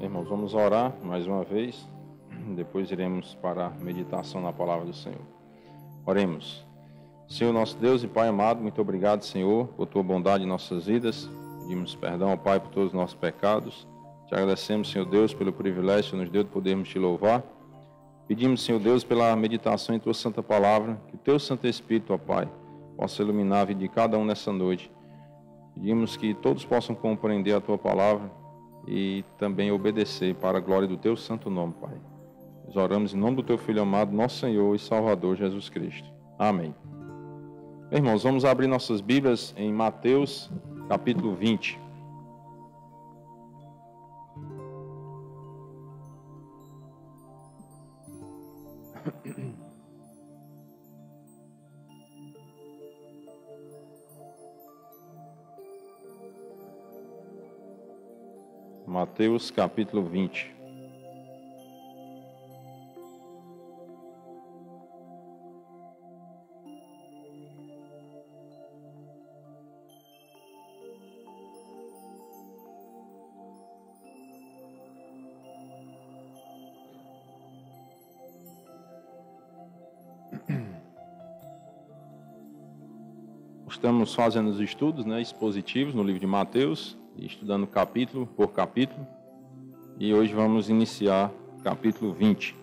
Irmãos, vamos orar mais uma vez, depois iremos para a meditação na palavra do Senhor. Oremos. Senhor nosso Deus e Pai amado, muito obrigado, Senhor, por Tua bondade em nossas vidas. Pedimos perdão ao Pai por todos os nossos pecados. Te agradecemos, Senhor Deus, pelo privilégio que nos deu de podermos Te louvar. Pedimos, Senhor Deus, pela meditação em Tua Santa Palavra, que Teu Santo Espírito, ó Pai, possa iluminar a vida de cada um nessa noite. Pedimos que todos possam compreender a Tua Palavra e também obedecer para a glória do Teu santo nome, Pai. Nós oramos em nome do Teu Filho amado, nosso Senhor e Salvador Jesus Cristo. Amém. Irmãos, vamos abrir nossas Bíblias em Mateus, capítulo 20. Mateus capítulo 20. Estamos fazendo os estudos, expositivos no livro de Mateus, estudando capítulo por capítulo, e hoje vamos iniciar o capítulo 20.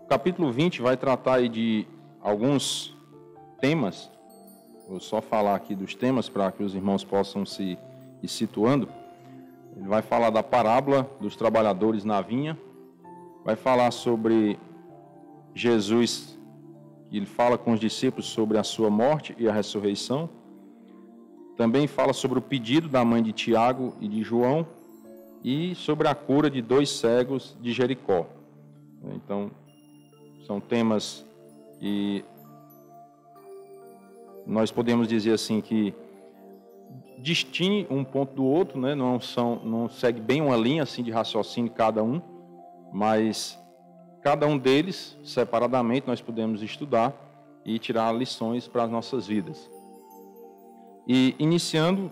O capítulo 20 vai tratar aí de alguns temas. Vou só falar aqui dos temas para que os irmãos possam se ir situando. Ele vai falar da parábola dos trabalhadores na vinha, vai falar sobre Jesus, que ele fala com os discípulos sobre a sua morte e a ressurreição. Também fala sobre o pedido da mãe de Tiago e de João e sobre a cura de 2 cegos de Jericó. Então, são temas que nós podemos dizer assim que distingue um ponto do outro, não segue bem uma linha assim de raciocínio cada um, mas cada um deles, separadamente, nós podemos estudar e tirar lições para as nossas vidas. E iniciando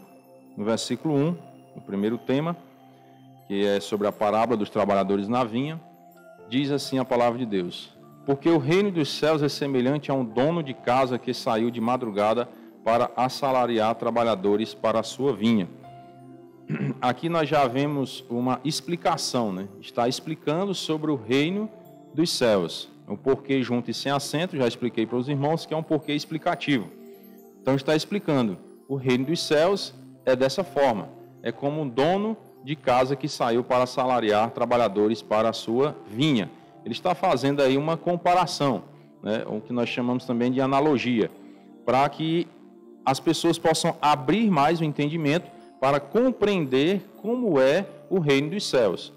no versículo 1, o primeiro tema, que é sobre a parábola dos trabalhadores na vinha, diz assim a palavra de Deus: porque o reino dos céus é semelhante a um dono de casa que saiu de madrugada para assalariar trabalhadores para a sua vinha. Aqui nós já vemos uma explicação, Está explicando sobre o reino dos céus. O porquê junto e sem acento, já expliquei para os irmãos que é um porquê explicativo. Então está explicando. O reino dos céus é dessa forma. É como um dono de casa que saiu para assalariar trabalhadores para a sua vinha. Ele está fazendo aí uma comparação, o que nós chamamos também de analogia, para que as pessoas possam abrir mais o entendimento para compreender como é o reino dos céus.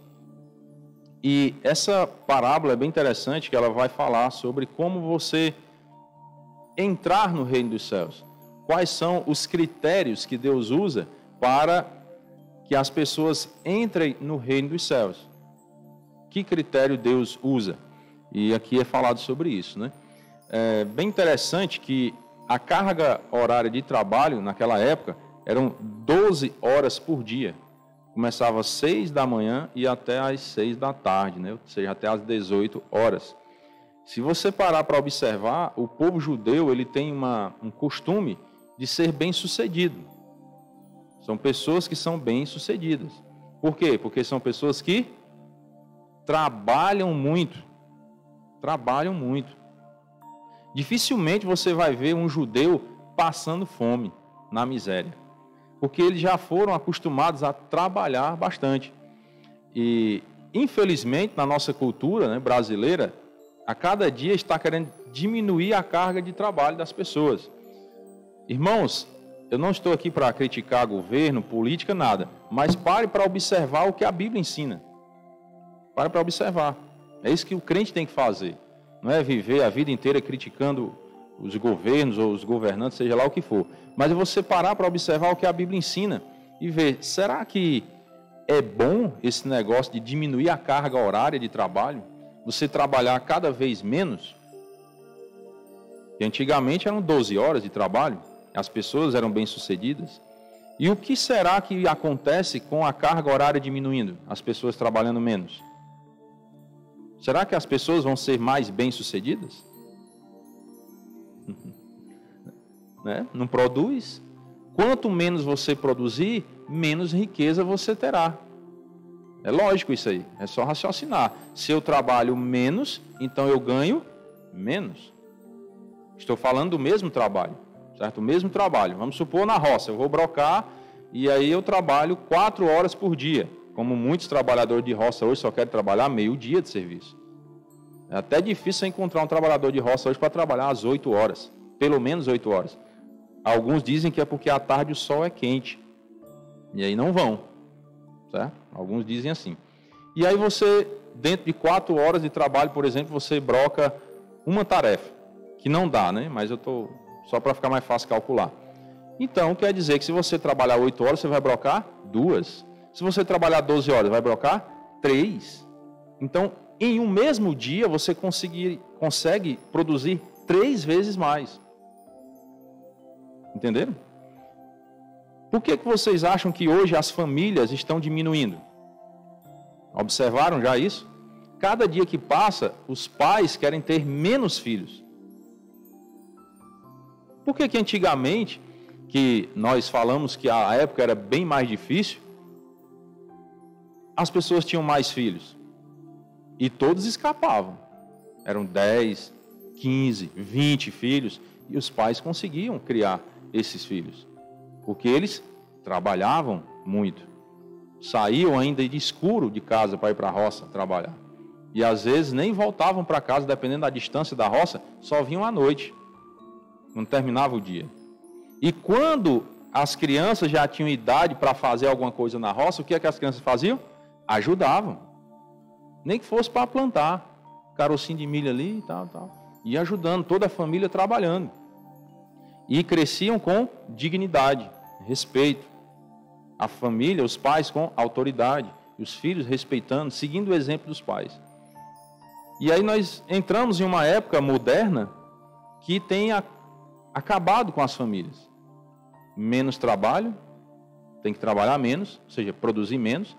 E essa parábola é bem interessante, que ela vai falar sobre como você entrar no reino dos céus. Quais são os critérios que Deus usa para que as pessoas entrem no reino dos céus? Que critério Deus usa? E aqui é falado sobre isso, É bem interessante que a carga horária de trabalho naquela época eram 12 horas por dia. Começava às 6 da manhã e até às 6 da tarde, ou seja, até às 18 horas. Se você parar para observar, o povo judeu ele tem um costume de ser bem-sucedido. São pessoas que são bem-sucedidas. Por quê? Porque são pessoas que trabalham muito. Trabalham muito. Dificilmente você vai ver um judeu passando fome, na miséria. Porque eles já foram acostumados a trabalhar bastante. E, infelizmente, na nossa cultura brasileira, a cada dia está querendo diminuir a carga de trabalho das pessoas. Irmãos, eu não estou aqui para criticar governo, política, nada, mas pare para observar o que a Bíblia ensina. Pare para observar. É isso que o crente tem que fazer. Não é viver a vida inteira criticando os governos ou os governantes, seja lá o que for. Mas é você parar para observar o que a Bíblia ensina e ver, será que é bom esse negócio de diminuir a carga horária de trabalho? Você trabalhar cada vez menos? E antigamente eram 12 horas de trabalho. As pessoas eram bem-sucedidas. E o que será que acontece com a carga horária diminuindo, as pessoas trabalhando menos? Será que as pessoas vão ser mais bem-sucedidas? Né? Não produz? Quanto menos você produzir, menos riqueza você terá. É lógico isso aí, é só raciocinar. Se eu trabalho menos, então eu ganho menos. Estou falando do mesmo trabalho, certo? O mesmo trabalho. Vamos supor na roça, eu vou brocar e aí eu trabalho 4 horas por dia. Como muitos trabalhadores de roça hoje só querem trabalhar meio dia de serviço. É até difícil encontrar um trabalhador de roça hoje para trabalhar às 8 horas, pelo menos 8 horas. Alguns dizem que é porque à tarde o sol é quente, e aí não vão, certo? Alguns dizem assim. E aí você, dentro de 4 horas de trabalho, por exemplo, você broca uma tarefa, que não dá, né? Mas eu estou só para ficar mais fácil calcular. Então, quer dizer que se você trabalhar 8 horas, você vai brocar 2. Se você trabalhar 12 horas, vai brocar 3. Então, em um mesmo dia, você consegue produzir 3 vezes mais. Entenderam? Por que vocês acham que hoje as famílias estão diminuindo? Observaram já isso? Cada dia que passa, os pais querem ter menos filhos. Por que antigamente, que nós falamos que a época era bem mais difícil, as pessoas tinham mais filhos? E todos escapavam. Eram 10, 15, 20 filhos. E os pais conseguiam criar esses filhos. Porque eles trabalhavam muito. Saíam ainda de escuro de casa para ir para a roça trabalhar. E às vezes nem voltavam para casa, dependendo da distância da roça, só vinham à noite, quando terminava o dia. E quando as crianças já tinham idade para fazer alguma coisa na roça, o que é que as crianças faziam? Ajudavam. Nem que fosse para plantar carocinho de milho ali e tal. E ajudando, toda a família trabalhando. E cresciam com dignidade, respeito. A família, os pais com autoridade. E os filhos respeitando, seguindo o exemplo dos pais. E aí nós entramos em uma época moderna que tem acabado com as famílias. Menos trabalho, tem que trabalhar menos, ou seja, produzir menos.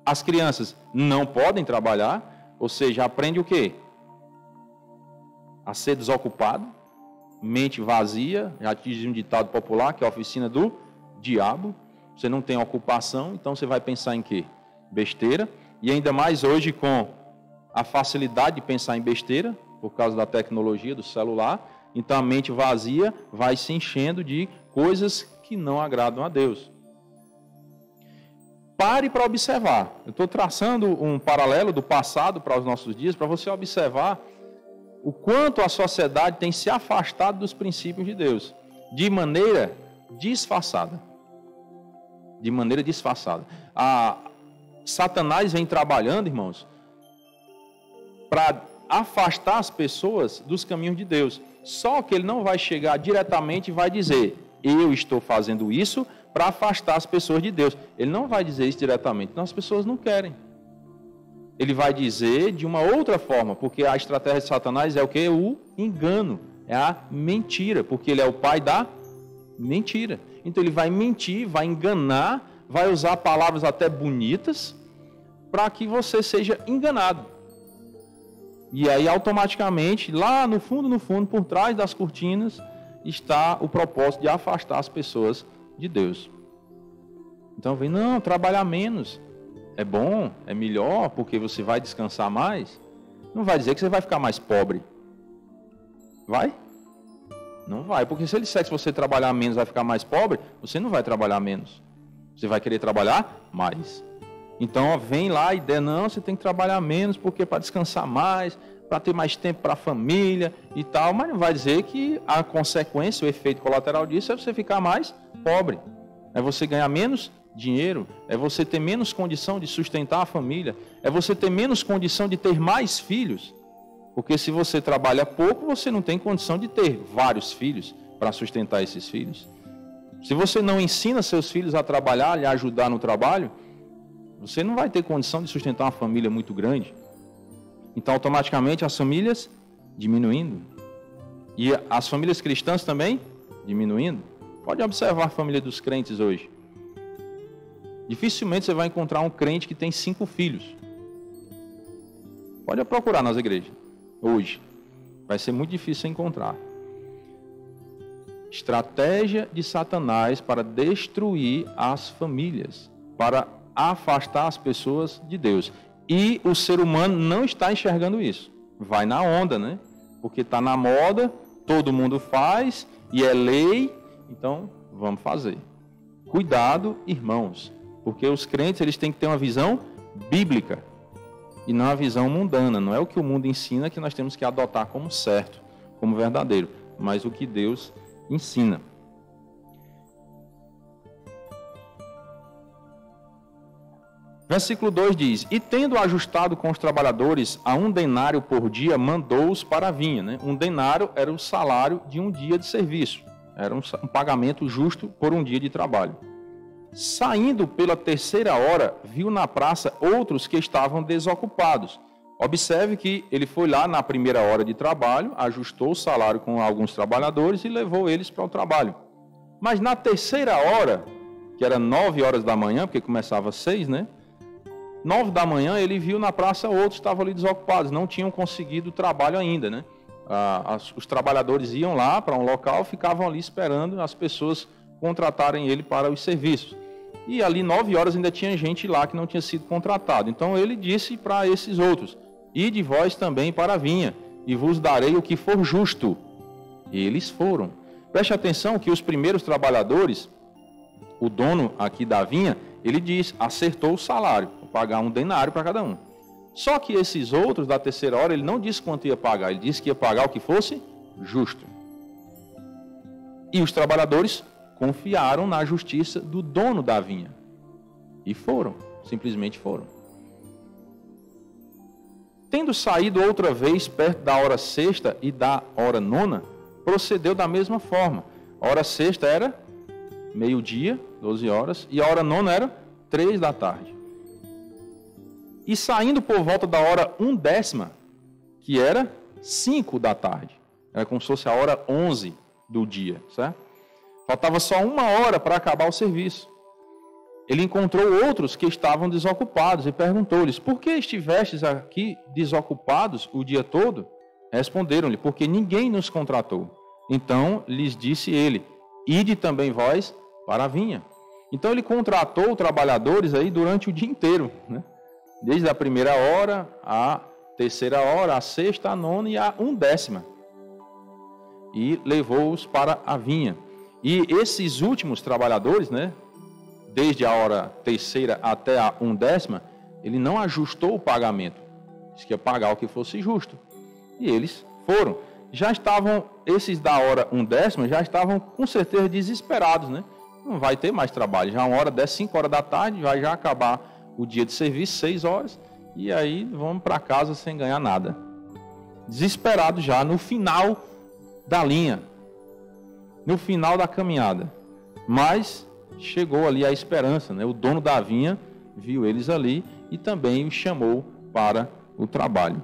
As crianças não podem trabalhar, ou seja, aprende o quê? A ser desocupado, mente vazia, já diz um ditado popular, que é a oficina do diabo. Você não tem ocupação, então você vai pensar em quê? Besteira. E ainda mais hoje com a facilidade de pensar em besteira, por causa da tecnologia, do celular. Então a mente vazia vai se enchendo de coisas que não agradam a Deus. Pare para observar. Eu estou traçando um paralelo do passado para os nossos dias, para você observar o quanto a sociedade tem se afastado dos princípios de Deus, de maneira disfarçada. De maneira disfarçada. Satanás vem trabalhando, irmãos, para afastar as pessoas dos caminhos de Deus. Só que ele não vai chegar diretamente e vai dizer, eu estou fazendo isso para afastar as pessoas de Deus. Ele não vai dizer isso diretamente, então as pessoas não querem. Ele vai dizer de uma outra forma, porque a estratégia de Satanás é o que? O engano, é a mentira, porque ele é o pai da mentira. Então ele vai mentir, vai enganar, vai usar palavras até bonitas para que você seja enganado. E aí automaticamente, lá no fundo, por trás das cortinas, está o propósito de afastar as pessoas de Deus. Então vem, não, trabalhar menos é bom, é melhor, porque você vai descansar mais. Não vai dizer que você vai ficar mais pobre. Vai? Não vai, porque se ele disser que se você trabalhar menos vai ficar mais pobre, você não vai trabalhar menos. Você vai querer trabalhar mais. Então vem lá a ideia, não, você tem que trabalhar menos, porque para descansar mais, para ter mais tempo para a família e tal, mas não vai dizer que a consequência, o efeito colateral disso é você ficar mais pobre. É você ganhar menos dinheiro, é você ter menos condição de sustentar a família, é você ter menos condição de ter mais filhos, porque se você trabalha pouco, você não tem condição de ter vários filhos para sustentar esses filhos. Se você não ensina seus filhos a trabalhar, a ajudar no trabalho, você não vai ter condição de sustentar uma família muito grande. Então, automaticamente, as famílias diminuindo. E as famílias cristãs também diminuindo. Pode observar a família dos crentes hoje. Dificilmente você vai encontrar um crente que tem 5 filhos. Pode procurar nas igrejas, hoje. Vai ser muito difícil encontrar. Estratégia de Satanás para destruir as famílias, para afastar as pessoas de Deus. E o ser humano não está enxergando isso. Vai na onda, né? Porque está na moda, todo mundo faz, e é lei, então vamos fazer. Cuidado, irmãos, porque os crentes eles têm que ter uma visão bíblica e não uma visão mundana. Não é o que o mundo ensina que nós temos que adotar como certo, como verdadeiro, mas o que Deus ensina. Versículo 2 diz: E tendo ajustado com os trabalhadores a 1 denário por dia, mandou-os para a vinha. Né? 1 denário era o salário de um dia de serviço. Era um pagamento justo por um dia de trabalho. Saindo pela 3ª hora, viu na praça outros que estavam desocupados. Observe que ele foi lá na 1ª hora de trabalho, ajustou o salário com alguns trabalhadores e levou eles para o trabalho. Mas na 3ª hora, que era 9 horas da manhã, porque começava às 6, né? 9 da manhã, ele viu na praça outros que estavam ali desocupados, não tinham conseguido o trabalho ainda, né? Os trabalhadores iam lá para um local, ficavam ali esperando as pessoas contratarem ele para os serviços. E ali 9 horas ainda tinha gente lá que não tinha sido contratado. Então ele disse para esses outros: Ide vós também para a vinha, e vos darei o que for justo. E eles foram. Preste atenção que os primeiros trabalhadores, o dono aqui da vinha, ele diz, acertou o salário, vou pagar 1 denário para cada um. Só que esses outros da 3ª hora, ele não disse quanto ia pagar, ele disse que ia pagar o que fosse justo. E os trabalhadores confiaram na justiça do dono da vinha. E foram, simplesmente foram. Tendo saído outra vez perto da hora 6ª e da hora 9ª, procedeu da mesma forma. A hora 6ª era meio-dia, 12 horas, e a hora 9ª era 3 da tarde. E saindo por volta da hora 1/10, que era 5 da tarde. Era como se fosse a hora 11 do dia, certo? Faltava só 1 hora para acabar o serviço. Ele encontrou outros que estavam desocupados e perguntou-lhes: Por que estivestes aqui desocupados o dia todo? Responderam-lhe: Porque ninguém nos contratou. Então lhes disse ele: Ide também vós para a vinha. Então ele contratou trabalhadores aí durante o dia inteiro, né? Desde a 1ª hora, a 3ª hora, a 6ª, a 9ª e a 1/10. E levou-os para a vinha. E esses últimos trabalhadores, né, desde a hora 3ª até a 1/10, ele não ajustou o pagamento. Disse que ia pagar o que fosse justo. E eles foram. Já estavam, esses da hora 1/10, já estavam com certeza desesperados, né? Não vai ter mais trabalho. Já 5 horas da tarde, vai já acabar o dia de serviço, 6 horas, e aí vamos para casa sem ganhar nada. Desesperados já no final da linha, no final da caminhada. Mas chegou ali a esperança, né? O dono da vinha viu eles ali e também os chamou para o trabalho.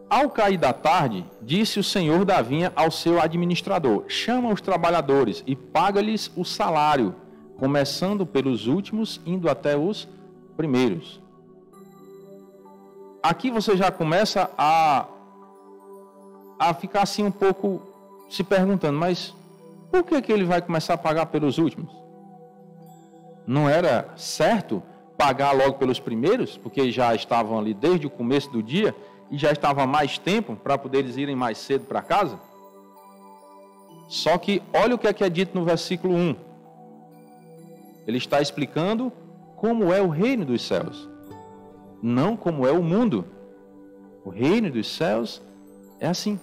Ao cair da tarde, disse o senhor da vinha ao seu administrador: Chama os trabalhadores e paga-lhes o salário, começando pelos últimos, indo até os primeiros. Aqui você já começa a ficar assim um pouco se perguntando: mas por que ele vai começar a pagar pelos últimos? Não era certo pagar logo pelos primeiros, porque já estavam ali desde o começo do dia e já estava mais tempo para poder eles irem mais cedo para casa? Só que olha o que é dito no versículo 1. Ele está explicando como é o reino dos céus, não como é o mundo. O reino dos céus é assim.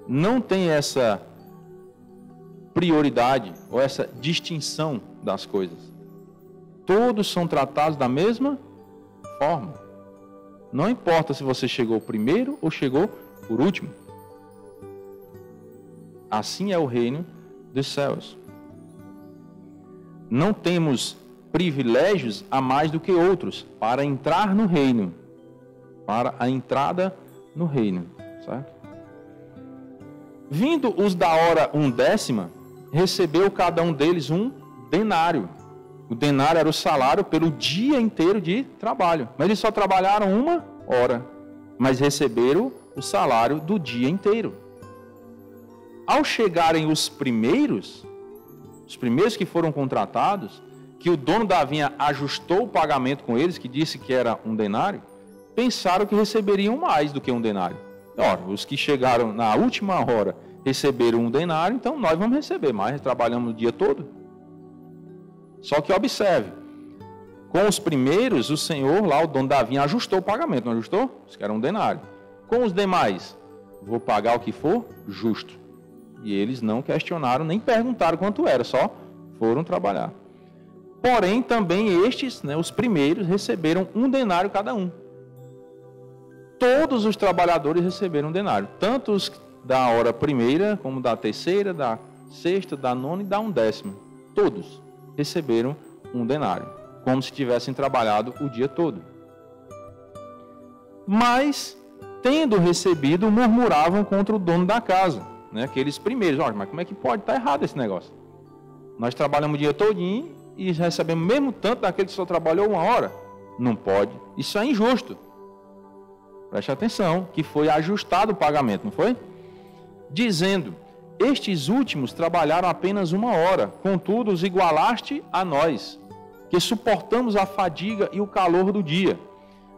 Não tem essa prioridade ou essa distinção das coisas. Todos são tratados da mesma forma. Não importa se você chegou primeiro ou chegou por último. Assim é o reino dos céus. Não temos privilégios a mais do que outros para entrar no reino, para a entrada no reino, certo? Vindo os da hora 1/10, recebeu cada um deles um denário. O denário era o salário pelo dia inteiro de trabalho. Mas eles só trabalharam 1 hora, mas receberam o salário do dia inteiro. Ao chegarem os primeiros que foram contratados, que o dono da vinha ajustou o pagamento com eles, que disse que era um denário, pensaram que receberiam mais do que um denário. Ora, os que chegaram na última hora receberam um denário, então nós vamos receber mais, trabalhamos o dia todo. Só que observe, com os primeiros, o senhor lá, o dono da vinha, ajustou o pagamento, não ajustou? Isso que era um denário. Com os demais, vou pagar o que for justo. E eles não questionaram, nem perguntaram quanto era, só foram trabalhar. Porém, também estes, os primeiros, receberam um denário cada um. Todos os trabalhadores receberam um denário, tanto os da hora primeira, como da terceira, da sexta, da nona e da 1/10. Todos receberam um denário, como se tivessem trabalhado o dia todo. Mas, tendo recebido, murmuravam contra o dono da casa, aqueles primeiros. Olha, mas como é que pode estar errado esse negócio? Nós trabalhamos o dia todinho e recebemos mesmo tanto daquele que só trabalhou 1 hora? Não pode. Isso é injusto. Preste atenção, que foi ajustado o pagamento, não foi? Dizendo, estes últimos trabalharam apenas 1 hora, contudo os igualaste a nós, que suportamos a fadiga e o calor do dia.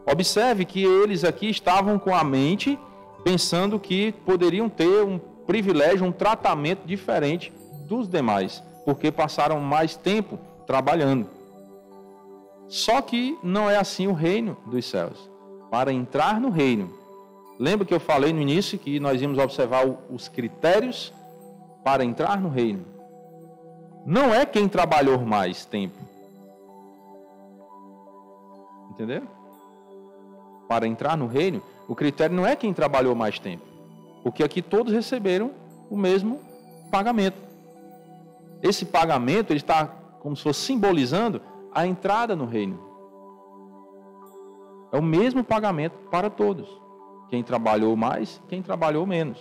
Observe que eles aqui estavam com a mente pensando que poderiam ter um privilégio, um tratamento diferente dos demais, porque passaram mais tempo trabalhando. Só que não é assim o reino dos céus. Para entrar no reino, lembra que eu falei no início que nós íamos observar os critérios para entrar no reino? Não é quem trabalhou mais tempo. Entendeu? Para entrar no reino, o critério não é quem trabalhou mais tempo. Porque aqui todos receberam o mesmo pagamento. Esse pagamento ele está como se fosse simbolizando a entrada no reino. É o mesmo pagamento para todos. Quem trabalhou mais, quem trabalhou menos.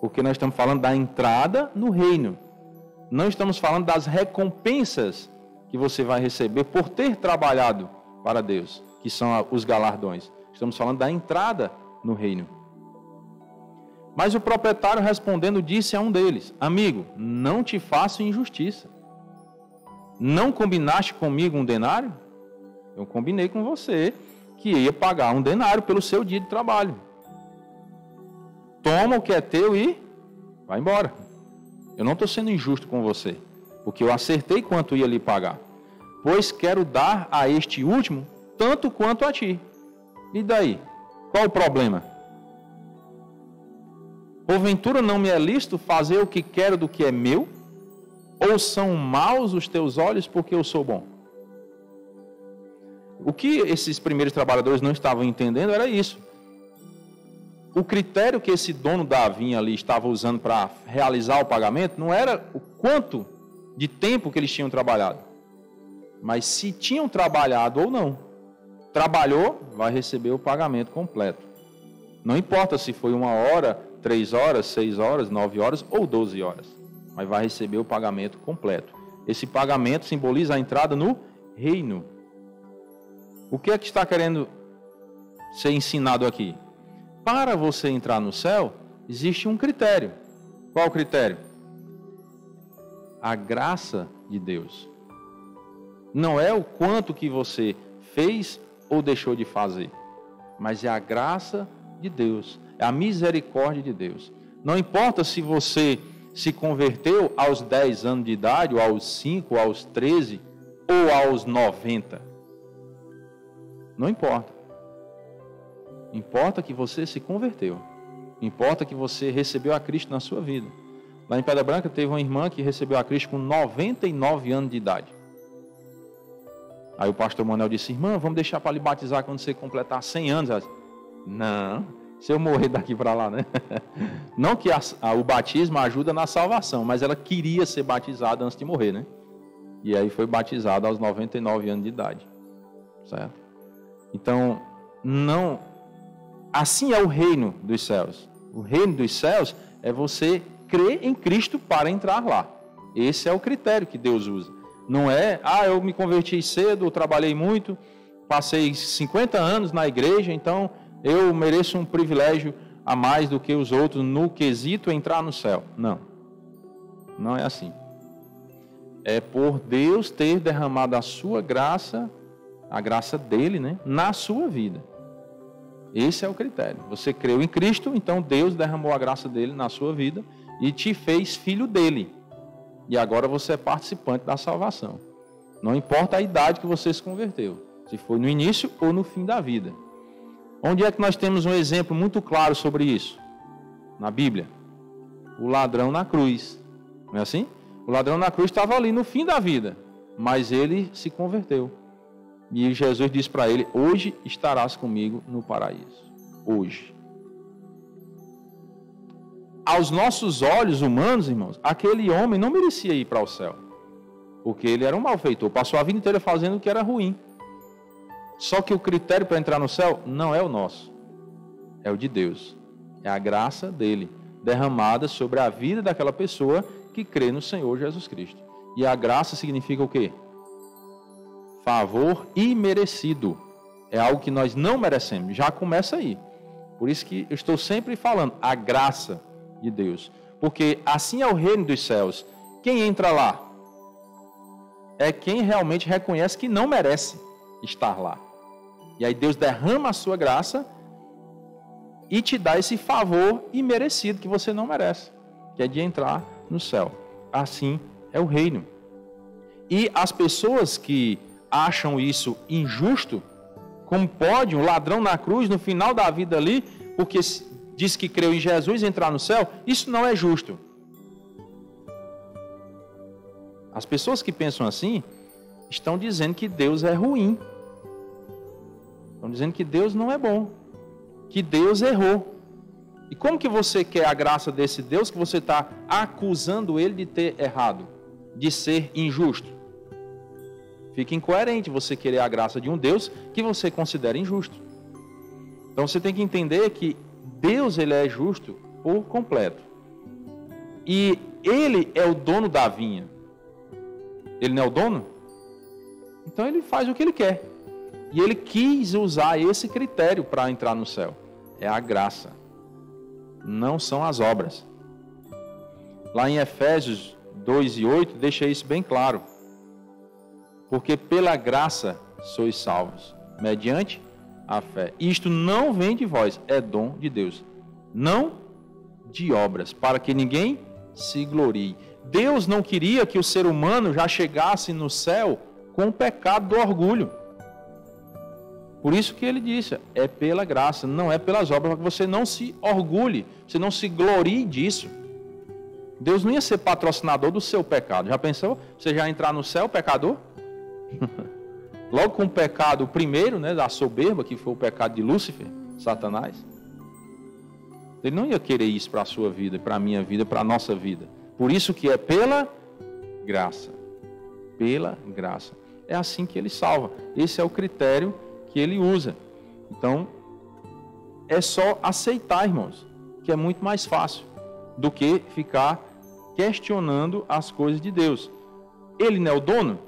Porque nós estamos falando da entrada no reino. Não estamos falando das recompensas que você vai receber por ter trabalhado para Deus, que são os galardões. Estamos falando da entrada no reino. Mas o proprietário respondendo disse a um deles: amigo, não te faço injustiça. Não combinaste comigo um denário? Eu combinei com você que ia pagar um denário pelo seu dia de trabalho. Toma o que é teu e vai embora. Eu não estou sendo injusto com você, porque eu acertei quanto ia lhe pagar. Pois quero dar a este último tanto quanto a ti. E daí? Qual o problema? Porventura não me é lícito fazer o que quero do que é meu? Ou são maus os teus olhos porque eu sou bom? O que esses primeiros trabalhadores não estavam entendendo era isso. O critério que esse dono da vinha ali estava usando para realizar o pagamento não era o quanto de tempo que eles tinham trabalhado, mas se tinham trabalhado ou não. Trabalhou, vai receber o pagamento completo. Não importa se foi 1 hora, 3 horas, 6 horas, 9 horas ou 12 horas, mas vai receber o pagamento completo. Esse pagamento simboliza a entrada no reino. O que é que está querendo ser ensinado aqui? Para você entrar no céu, existe um critério. Qual o critério? A graça de Deus. Não é o quanto que você fez ou deixou de fazer, mas é a graça de Deus, é a misericórdia de Deus. Não importa se você se converteu aos 10 anos de idade, ou aos 5, ou aos 13, ou aos 90. Não importa. Importa que você se converteu. Importa que você recebeu a Cristo na sua vida. Lá em Pedra Branca teve uma irmã que recebeu a Cristo com 99 anos de idade. Aí o pastor Manuel disse: irmã, vamos deixar para lhe batizar quando você completar 100 anos. Ela disse: não, se eu morrer daqui para lá, né? Não que o batismo ajuda na salvação, mas ela queria ser batizada antes de morrer, né? E aí foi batizada aos 99 anos de idade. Certo? Então, não... Assim é o reino dos céus. O reino dos céus é você crer em Cristo para entrar lá. Esse é o critério que Deus usa. Não é, eu me converti cedo, eu trabalhei muito, passei 50 anos na igreja, então eu mereço um privilégio a mais do que os outros no quesito entrar no céu. Não. Não é assim. É por Deus ter derramado a sua graça, a graça dele, né, na sua vida. Esse é o critério. Você creu em Cristo, então Deus derramou a graça dele na sua vida e te fez filho dele. E agora você é participante da salvação. Não importa a idade que você se converteu, se foi no início ou no fim da vida. Onde é que nós temos um exemplo muito claro sobre isso? Na Bíblia. O ladrão na cruz. Não é assim? O ladrão na cruz estava ali no fim da vida, mas ele se converteu. E Jesus disse para ele: hoje estarás comigo no paraíso. Hoje. Aos nossos olhos humanos, irmãos, aquele homem não merecia ir para o céu, porque ele era um malfeitor, passou a vida inteira fazendo o que era ruim. Só que o critério para entrar no céu não é o nosso, é o de Deus. É a graça dele, derramada sobre a vida daquela pessoa que crê no Senhor Jesus Cristo. E a graça significa o quê? Favor imerecido. É algo que nós não merecemos. Já começa aí. Por isso que eu estou sempre falando, a graça de Deus. Porque assim é o reino dos céus. Quem entra lá? É quem realmente reconhece que não merece estar lá. E aí Deus derrama a sua graça e te dá esse favor imerecido que você não merece, que é de entrar no céu. Assim é o reino. E as pessoas que acham isso injusto, como pode um ladrão na cruz, no final da vida ali, porque diz que creu em Jesus, entrar no céu, isso não é justo. As pessoas que pensam assim, estão dizendo que Deus é ruim. Estão dizendo que Deus não é bom, que Deus errou. E como que você quer a graça desse Deus que você está acusando ele de ter errado, de ser injusto? Fica incoerente você querer a graça de um Deus que você considera injusto. Então você tem que entender que Deus, ele é justo por completo. E ele é o dono da vinha. Ele não é o dono? Então ele faz o que ele quer. E ele quis usar esse critério para entrar no céu. É a graça. Não são as obras. Lá em Efésios 2:8, deixa isso bem claro. Porque pela graça sois salvos, mediante a fé. Isto não vem de vós, é dom de Deus. Não de obras, para que ninguém se glorie. Deus não queria que o ser humano já chegasse no céu com o pecado do orgulho. Por isso que ele disse, é pela graça, não é pelas obras, para que você não se orgulhe, você não se glorie disso. Deus não ia ser patrocinador do seu pecado. Já pensou? Você já entrar no céu, pecador? Logo com o pecado primeiro, né, da soberba, que foi o pecado de Lúcifer, Satanás. Ele não ia querer isso para a sua vida, para a minha vida, para a nossa vida. Por isso que é pela graça. Pela graça. É assim que ele salva. Esse é o critério que ele usa. Então, é só aceitar, irmãos, que é muito mais fácil do que ficar questionando as coisas de Deus. Ele não é o dono?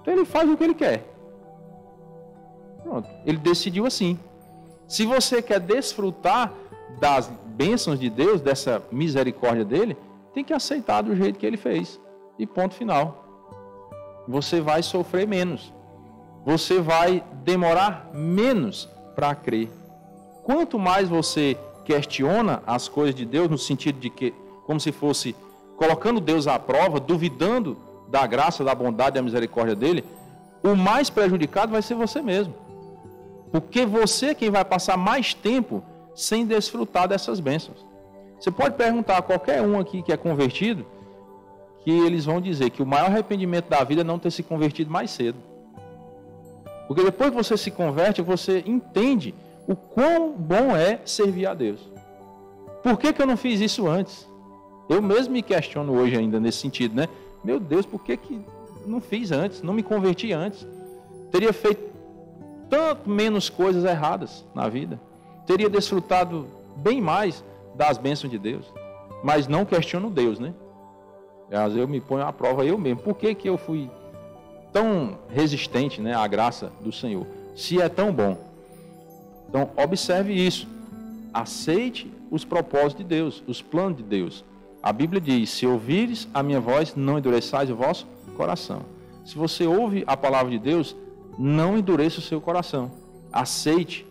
Então ele faz o que ele quer. Pronto. Ele decidiu assim. Se você quer desfrutar das bênçãos de Deus, dessa misericórdia dele, tem que aceitar do jeito que ele fez. E ponto final. Você vai sofrer menos. Você vai demorar menos para crer. Quanto mais você questiona as coisas de Deus, no sentido de que, como se fosse colocando Deus à prova, duvidando da graça, da bondade e da misericórdia dele, o mais prejudicado vai ser você mesmo. Porque você é quem vai passar mais tempo sem desfrutar dessas bênçãos. Você pode perguntar a qualquer um aqui que é convertido, que eles vão dizer que o maior arrependimento da vida é não ter se convertido mais cedo. Porque depois que você se converte, você entende o quão bom é servir a Deus. Por que eu não fiz isso antes? Eu mesmo me questiono hoje ainda nesse sentido, né? Meu Deus, por que não fiz antes? Não me converti antes? Teria feito tanto menos coisas erradas na vida. Teria desfrutado bem mais das bênçãos de Deus. Mas não questiono Deus, né? Às vezes eu me ponho à prova eu mesmo. Por que eu fui tão resistente, né, à graça do Senhor? Se é tão bom. Então, observe isso. Aceite os propósitos de Deus, os planos de Deus. A Bíblia diz, se ouvires a minha voz, não endureçais o vosso coração. Se você ouve a palavra de Deus, não endureça o seu coração. Aceite,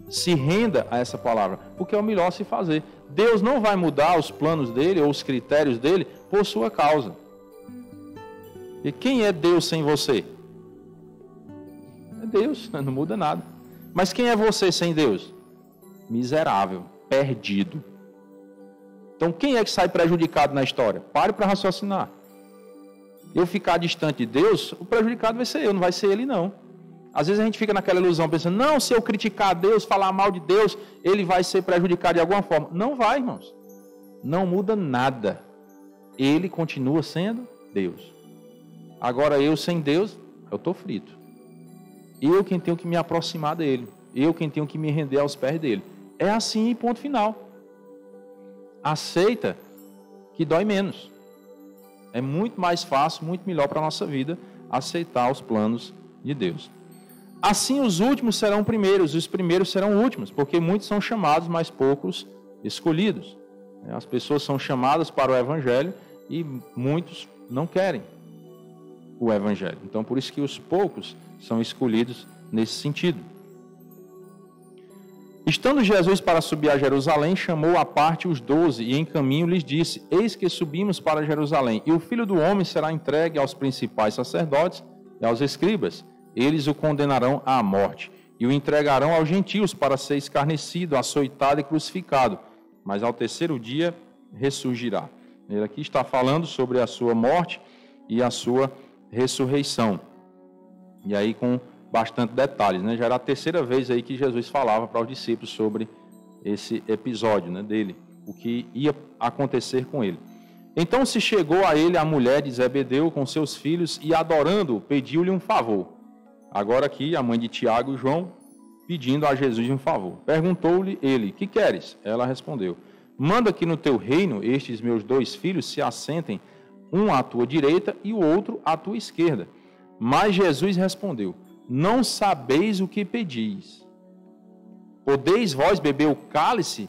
se renda a essa palavra, porque é o melhor a se fazer. Deus não vai mudar os planos dele ou os critérios dele por sua causa. E quem é Deus sem você? É Deus, não muda nada. Mas quem é você sem Deus? Miserável, perdido. Então quem é que sai prejudicado na história? Pare para raciocinar. Eu ficar distante de Deus, o prejudicado vai ser eu, não vai ser ele não. Às vezes a gente fica naquela ilusão pensando, não, se eu criticar Deus, falar mal de Deus, ele vai ser prejudicado de alguma forma. Não vai, irmãos. Não muda nada. Ele continua sendo Deus. Agora eu sem Deus, eu estou frito. Eu quem tenho que me aproximar dele. Eu quem tenho que me render aos pés dele. É assim, ponto final. Aceita que dói menos. É muito mais fácil, muito melhor para a nossa vida aceitar os planos de Deus. Assim os últimos serão primeiros, e os primeiros serão últimos, porque muitos são chamados, mas poucos escolhidos. As pessoas são chamadas para o Evangelho e muitos não querem o Evangelho. Então, por isso que os poucos são escolhidos nesse sentido. Estando Jesus para subir a Jerusalém, chamou à parte os 12 e em caminho lhes disse, eis que subimos para Jerusalém, e o Filho do Homem será entregue aos principais sacerdotes e aos escribas. Eles o condenarão à morte e o entregarão aos gentios para ser escarnecido, açoitado e crucificado, mas ao terceiro dia ressurgirá. Ele aqui está falando sobre a sua morte e a sua ressurreição. E aí com bastante detalhes, né? Já era a terceira vez aí que Jesus falava para os discípulos sobre esse episódio, né, dele, o que ia acontecer com ele. Então se chegou a ele a mulher de Zebedeu com seus filhos e adorando-o, pediu-lhe um favor. Agora aqui a mãe de Tiago e João pedindo a Jesus um favor. Perguntou-lhe ele, que queres? Ela respondeu, manda que no teu reino estes meus 2 filhos se assentem, um à tua direita e o outro à tua esquerda. Mas Jesus respondeu, não sabeis o que pedis. Podeis vós beber o cálice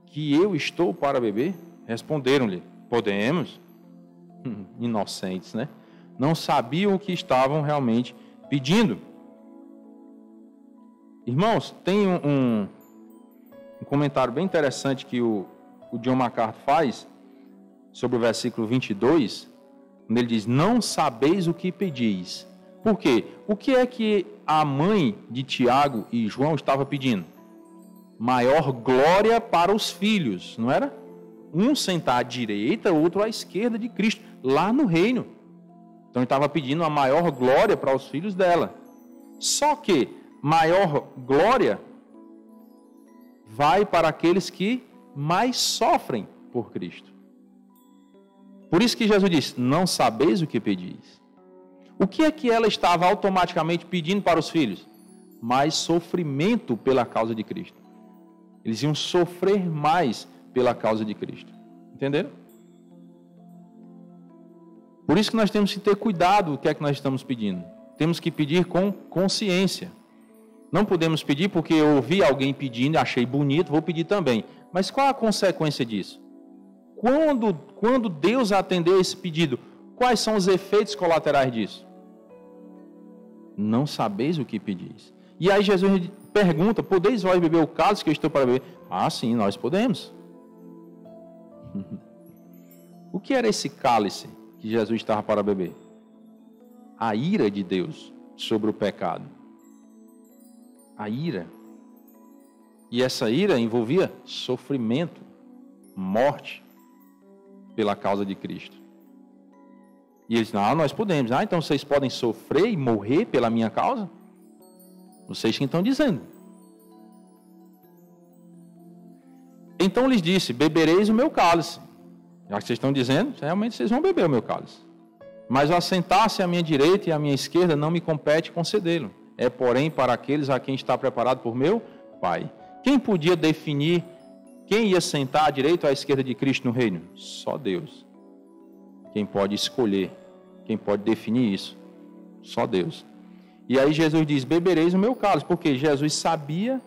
que eu estou para beber? Responderam-lhe, podemos. Inocentes, né? Não sabiam o que estavam realmente pedindo. Irmãos, tem um comentário bem interessante que o John MacArthur faz sobre o versículo 22, onde ele diz, não sabeis o que pedis. Por quê? O que é que a mãe de Tiago e João estava pedindo? Maior glória para os filhos, não era? Um sentar à direita, outro à esquerda de Cristo, lá no reino. Então ele estava pedindo a maior glória para os filhos dela. Só que maior glória vai para aqueles que mais sofrem por Cristo. Por isso que Jesus disse, não sabeis o que pedis. O que é que ela estava automaticamente pedindo para os filhos? Mais sofrimento pela causa de Cristo. Eles iam sofrer mais pela causa de Cristo. Entenderam? Por isso que nós temos que ter cuidado do que é que nós estamos pedindo. Temos que pedir com consciência. Não podemos pedir porque eu ouvi alguém pedindo e achei bonito, vou pedir também. Mas qual a consequência disso? Quando Deus atendeu esse pedido, quais são os efeitos colaterais disso? Não sabeis o que pedis. E aí Jesus pergunta, podeis vós beber o cálice que eu estou para beber? Ah, sim, nós podemos. O que era esse cálice que Jesus estava para beber? A ira de Deus sobre o pecado. A ira. E essa ira envolvia sofrimento, morte, pela causa de Cristo. E eles dizem, nós podemos. Então vocês podem sofrer e morrer pela minha causa? Vocês que estão dizendo. Então lhes disse, bebereis o meu cálice. Já que vocês estão dizendo, realmente vocês vão beber o meu cálice. Mas o assentar-se à minha direita e à minha esquerda não me compete concedê-lo. É, porém, para aqueles a quem está preparado por meu Pai. Quem podia definir quem ia sentar à direita ou à esquerda de Cristo no reino? Só Deus. Quem pode escolher, quem pode definir isso? Só Deus. E aí Jesus diz, bebereis o meu cálice, porque Jesus sabia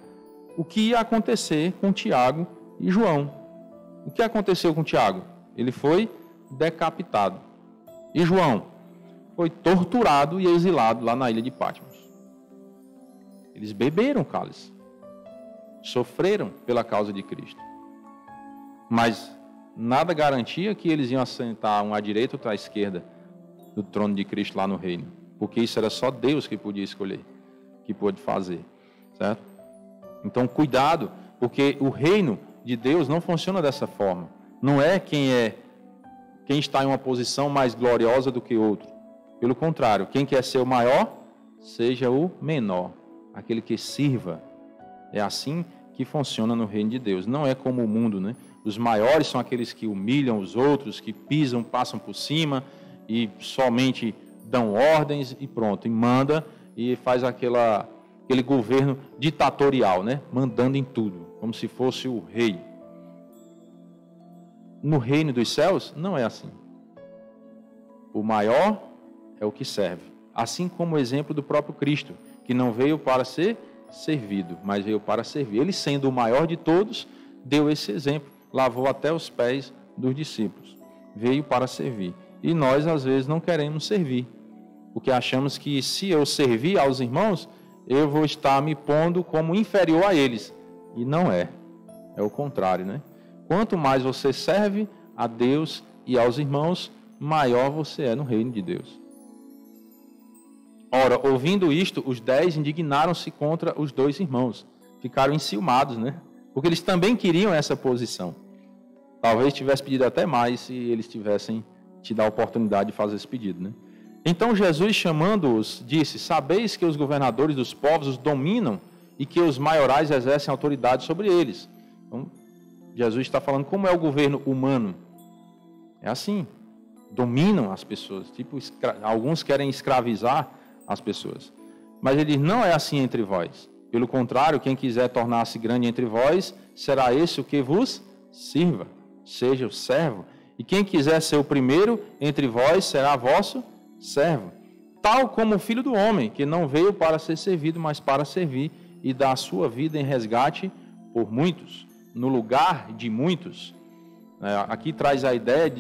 o que ia acontecer com Tiago e João. O que aconteceu com Tiago? Ele foi decapitado. E João foi torturado e exilado lá na ilha de Patmos. Eles beberam o cálice. Sofreram pela causa de Cristo. Mas nada garantia que eles iam assentar um à direita ou à esquerda do trono de Cristo lá no reino. Porque isso era só Deus que podia escolher, que pôde fazer. Certo? Então, cuidado, porque o reino de Deus não funciona dessa forma. Não é quem está em uma posição mais gloriosa do que outro. Pelo contrário, quem quer ser o maior, seja o menor, aquele que sirva. É assim que funciona no reino de Deus. Não é como o mundo, né? Os maiores são aqueles que humilham os outros, que pisam, passam por cima e somente dão ordens e pronto, e manda e faz aquele governo ditatorial, né? Mandando em tudo, como se fosse o rei. No reino dos céus, não é assim. O maior é o que serve. Assim como o exemplo do próprio Cristo, que não veio para ser servido, mas veio para servir. Ele, sendo o maior de todos, deu esse exemplo. Lavou até os pés dos discípulos. Veio para servir. E nós, às vezes, não queremos servir. Porque achamos que se eu servir aos irmãos, eu vou estar me pondo como inferior a eles. E não é. É o contrário, né? Quanto mais você serve a Deus e aos irmãos, maior você é no reino de Deus. Ora, ouvindo isto, os 10 indignaram-se contra os 2 irmãos. Ficaram enciumados, né? Porque eles também queriam essa posição. Talvez tivesse pedido até mais se eles tivessem tido a oportunidade de fazer esse pedido, né? Então Jesus, chamando-os, disse, sabeis que os governadores dos povos os dominam e que os maiorais exercem autoridade sobre eles. Então, Jesus está falando como é o governo humano. É assim. Dominam as pessoas. Tipo, alguns querem escravizar as pessoas. Mas ele diz, não é assim entre vós. Pelo contrário, quem quiser tornar-se grande entre vós, será esse o que vos sirva. Seja o servo. E quem quiser ser o primeiro entre vós, será vosso servo. Tal como o Filho do Homem, que não veio para ser servido, mas para servir e dar a sua vida em resgate por muitos. No lugar de muitos. Aqui traz a ideia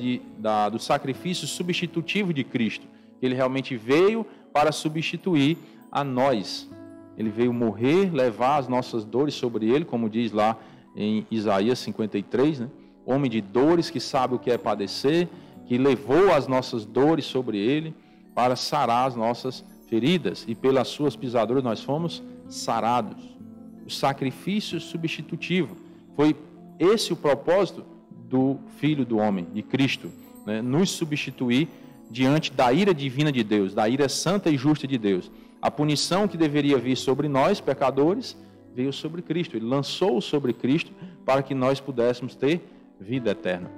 do sacrifício substitutivo de Cristo. Ele realmente veio para substituir a nós. Ele veio morrer, levar as nossas dores sobre ele, como diz lá em Isaías 53, né? Homem de dores que sabe o que é padecer, que levou as nossas dores sobre ele para sarar as nossas feridas. E pelas suas pisaduras nós fomos sarados. O sacrifício substitutivo. Foi esse o propósito do Filho do Homem, de Cristo, né? Nos substituir diante da ira divina de Deus, da ira santa e justa de Deus. A punição que deveria vir sobre nós, pecadores, veio sobre Cristo. Ele lançou sobre Cristo para que nós pudéssemos ter vida eterna.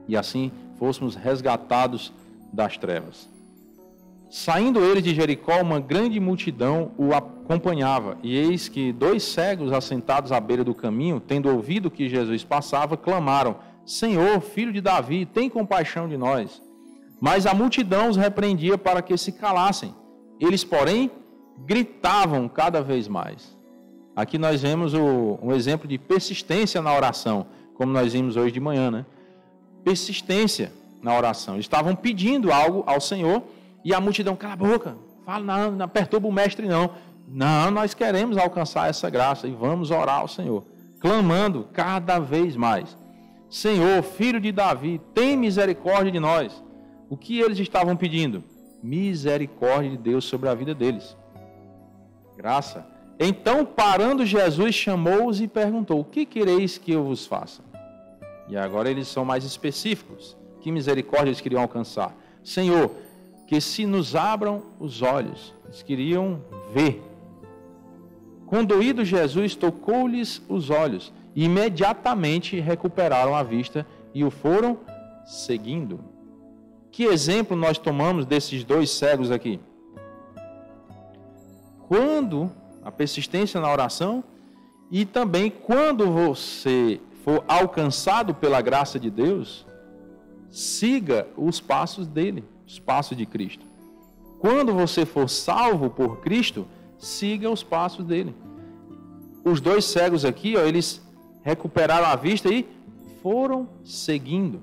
E assim fôssemos resgatados das trevas. Saindo eles de Jericó, uma grande multidão o acompanhava. E eis que 2 cegos assentados à beira do caminho, tendo ouvido que Jesus passava, clamaram, Senhor, filho de Davi, tem compaixão de nós. Mas a multidão os repreendia para que se calassem. Eles, porém, gritavam cada vez mais. Aqui nós vemos um exemplo de persistência na oração, como nós vimos hoje de manhã, né? Persistência na oração. Eles estavam pedindo algo ao Senhor e a multidão, cala a boca, fala, não perturba o mestre não. Não, nós queremos alcançar essa graça e vamos orar ao Senhor, clamando cada vez mais. Senhor, filho de Davi, tem misericórdia de nós. O que eles estavam pedindo? Misericórdia de Deus sobre a vida deles. Graça. Então, parando Jesus, chamou-os e perguntou, o que quereis que eu vos faça? E agora eles são mais específicos. Que misericórdia eles queriam alcançar? Senhor, que se nos abram os olhos. Eles queriam ver. Conduído Jesus, tocou-lhes os olhos. E imediatamente recuperaram a vista e o foram seguindo. Que exemplo nós tomamos desses 2 cegos aqui? Quando a persistência na oração e também quando você for alcançado pela graça de Deus, siga os passos dele, os passos de Cristo. Quando você for salvo por Cristo, siga os passos dele. Os dois cegos aqui, ó, eles recuperaram a vista e foram seguindo.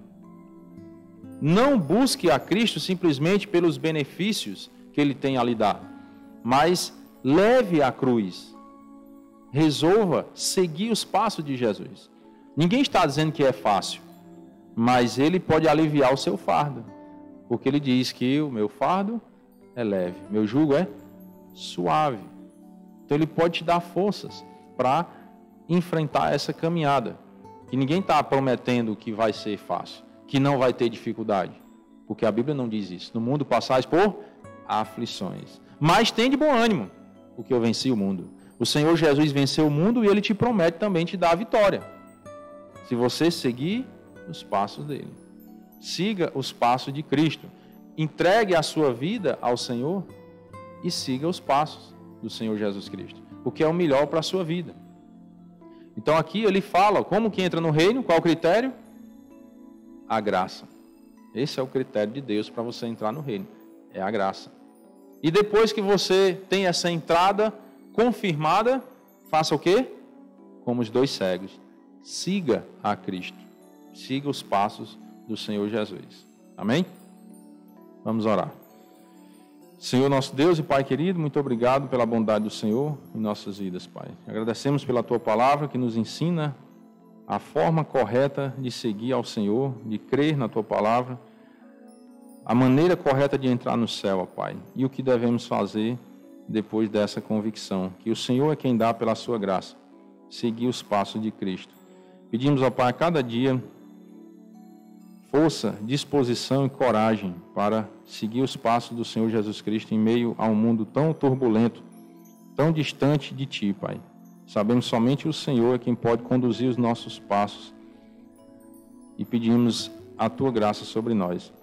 Não busque a Cristo simplesmente pelos benefícios que ele tem a lhe dar, mas leve a cruz. Resolva seguir os passos de Jesus. Ninguém está dizendo que é fácil, mas ele pode aliviar o seu fardo, porque ele diz que o meu fardo é leve, meu jugo é suave. Então ele pode te dar forças para enfrentar essa caminhada. E ninguém está prometendo que vai ser fácil, que não vai ter dificuldade, porque a Bíblia não diz isso. No mundo passais por aflições, mas tem de bom ânimo, porque eu venci o mundo. O Senhor Jesus venceu o mundo e Ele te promete também te dar a vitória, se você seguir os passos dele. Siga os passos de Cristo. Entregue a sua vida ao Senhor e siga os passos do Senhor Jesus Cristo, porque é o melhor para a sua vida. Então aqui ele fala como que entra no reino, qual o critério? A graça. Esse é o critério de Deus para você entrar no reino, é a graça. E depois que você tem essa entrada confirmada, faça o quê? Como os dois cegos, siga a Cristo, siga os passos do Senhor Jesus. Amém? Vamos orar. Senhor nosso Deus e Pai querido, muito obrigado pela bondade do Senhor em nossas vidas, Pai. Agradecemos pela Tua palavra que nos ensina a forma correta de seguir ao Senhor, de crer na Tua palavra, a maneira correta de entrar no céu, ó Pai, e o que devemos fazer depois dessa convicção, que o Senhor é quem dá pela Sua graça, seguir os passos de Cristo. Pedimos, ó Pai, a cada dia força, disposição e coragem para seguir os passos do Senhor Jesus Cristo em meio a um mundo tão turbulento, tão distante de Ti, Pai. Sabemos somente o Senhor é quem pode conduzir os nossos passos e pedimos a Tua graça sobre nós.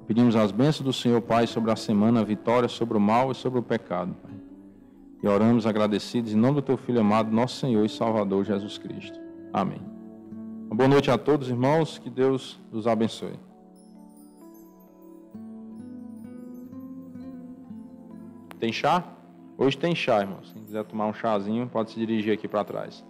Pedimos as bênçãos do Senhor, Pai, sobre a semana, a vitória sobre o mal e sobre o pecado, Pai. E oramos agradecidos em nome do Teu Filho amado, nosso Senhor e Salvador Jesus Cristo. Amém. Uma boa noite a todos, irmãos. Que Deus os abençoe. Tem chá? Hoje tem chá, irmãos. Quem quiser tomar um chazinho, pode se dirigir aqui para trás.